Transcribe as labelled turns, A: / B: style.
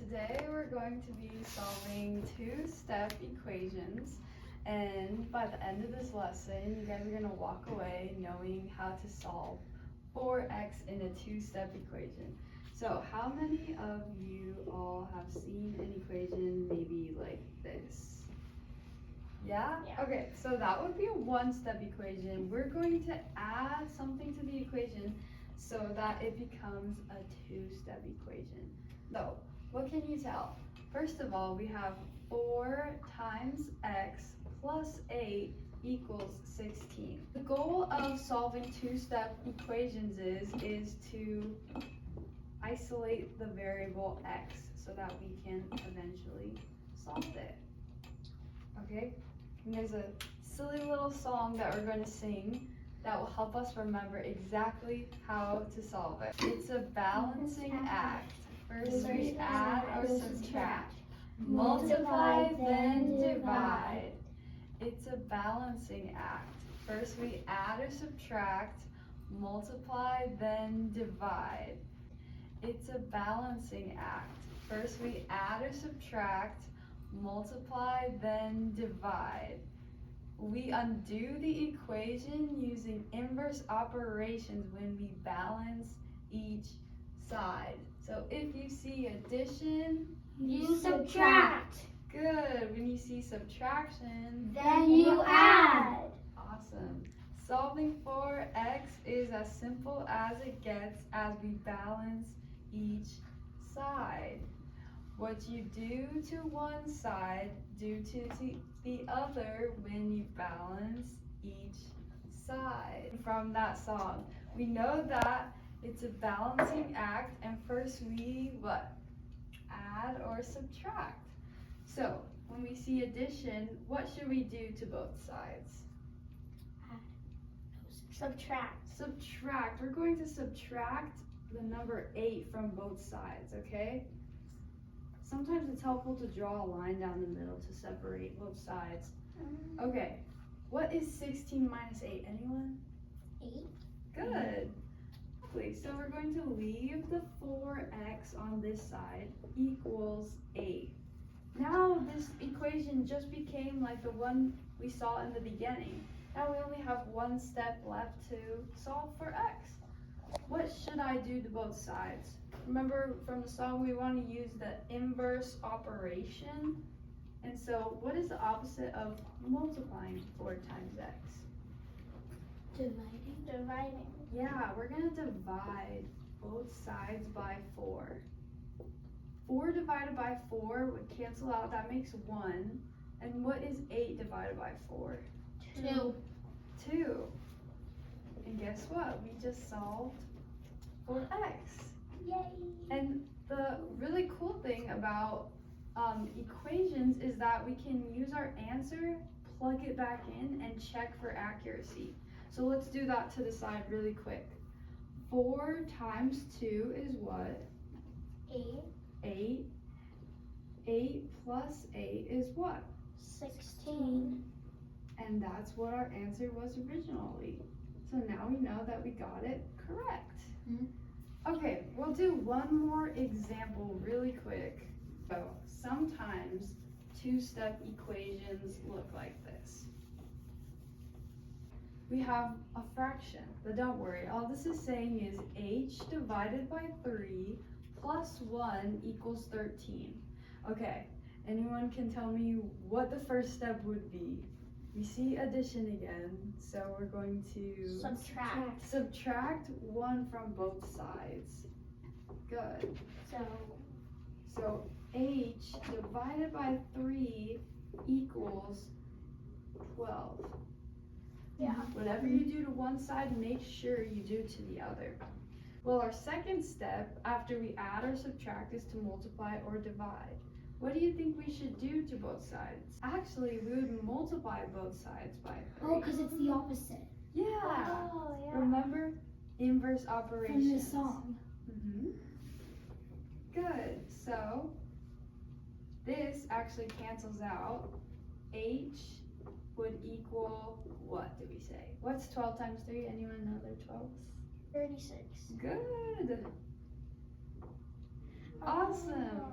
A: Today we're going to be solving two-step equations, and by the end of this lesson you guys are going to walk away knowing how to solve 4x in a two-step equation. So how many of you all have seen an equation maybe like this? Yeah? Okay, so that would be a one-step equation. We're going to add something to the equation so that it becomes a two-step equation. So, what can you tell? First of all, we have 4 times x plus 8 equals 16. The goal of solving two-step equations is to isolate the variable x so that we can eventually solve it. Okay? And there's a silly little song that we're going to sing that will help us remember exactly how to solve it. It's a balancing act. First we add or subtract, multiply then divide. It's a balancing act. First we add or subtract, multiply then divide. It's a balancing act. First we add or subtract, multiply then divide. We undo the equation using inverse operations when we balance each side. So if you see addition,
B: you subtract.
A: Good. When you see subtraction,
B: then you add.
A: Awesome. Solving for x is as simple as it gets as we balance each side. What you do to one side, do to the other when you balance each side. From that song, we know that it's a balancing act, and first we add or subtract. So when we see addition, what should we do to both sides?
B: Subtract.
A: Subtract. We're going to subtract the number 8 from both sides, okay? Sometimes it's helpful to draw a line down the middle to separate both sides. Okay, what is 16 minus 8? Anyone?
B: 8.
A: Good. So we're going to leave the 4x on this side equals 8. Now this equation just became like the one we saw in the beginning. Now we only have one step left to solve for x. What should I do to both sides? Remember from the song we want to use the inverse operation. And so what is the opposite of multiplying 4 times x?
B: Dividing.
A: Yeah, we're going to divide both sides by 4. 4 divided by 4 would cancel out, that makes 1. And what is 8 divided by 4?
B: 2.
A: 2. And guess what? We just solved for x.
B: Yay!
A: And the really cool thing about equations is that we can use our answer, plug it back in, and check for accuracy. So let's do that to the side really quick. 4 times 2 is what?
B: 8.
A: 8. 8 plus 8 is what?
B: 16.
A: And that's what our answer was originally. So now we know that we got it correct. Okay, we'll do one more example really quick. So sometimes two-step equations look like this. We have a fraction, but don't worry, all this is saying is h divided by 3 plus 1 equals 13. Okay, anyone can tell me what the first step would be? We see addition again, so we're going to subtract 1 from both sides. Good. So h divided by 3 equals 12.
B: Yeah.
A: Whatever you do to one side, make sure you do to the other. Well, our second step after we add or subtract is to multiply or divide. What do you think we should do to both sides? Actually, we would multiply both sides by 3.
B: Oh, because it's the opposite.
A: Yeah.
B: Oh, yeah.
A: Remember inverse operations.
B: From the song.
A: Good. So this actually cancels out. H would equal, what do we say? What's 12 times 3? Anyone know their 12s?
B: 36.
A: Good. Awesome.